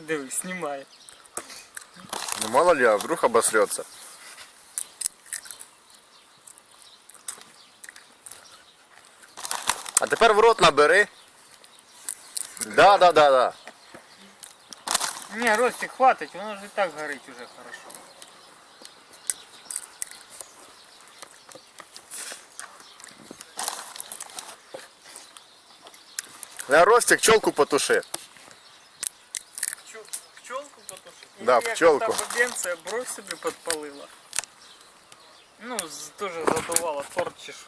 Дивись, знімає. Ну мало ли, а вдруг обосрется. А тепер в рот набери. Да. Ні, Ростик, хватить, воно ж і так горить уже хорошо. Ростик, пчелку потуши. Пчелку потушить? Да, пчелку. Та бабенця бровь собі підпалила. Ну, теж задувала торт чи що.